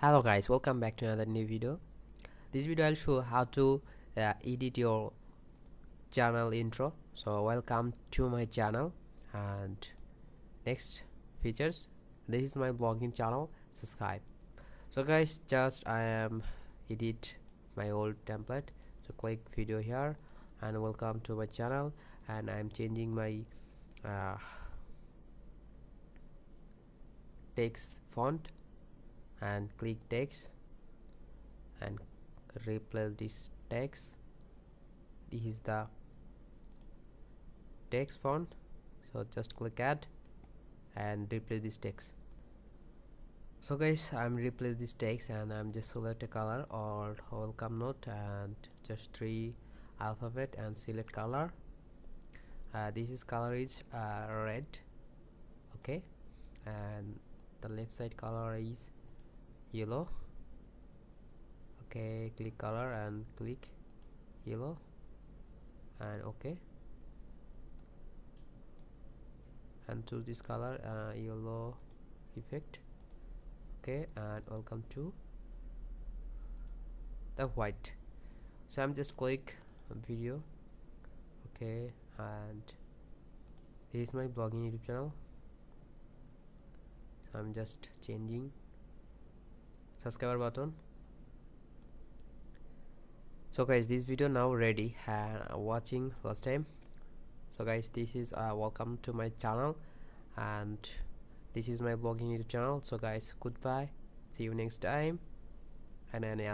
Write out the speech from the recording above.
Hello guys, welcome back to another new video. This video I'll show how to edit your channel intro. So welcome to my channel, and next features, this is my blogging channel, subscribe. So guys, just I am edit my old template, so click video here and welcome to my channel, and I'm changing my text font and click text and replace this text. This is the text font, so just click add and replace this text. So guys, I'm replace this text and I'm just select a color or welcome note and just 3 alphabet and select color. This is color is red, okay, and the left side color is yellow, okay. Click color and click yellow and okay, and choose this color, yellow effect, okay, and welcome to the white. So I'm just click video, okay, and this is my blogging YouTube channel, so I'm just changing subscriber button. So guys, this video now ready and watching first time. So guys, this is welcome to my channel, and this is my blogging YouTube channel. So guys, goodbye, see you next time, and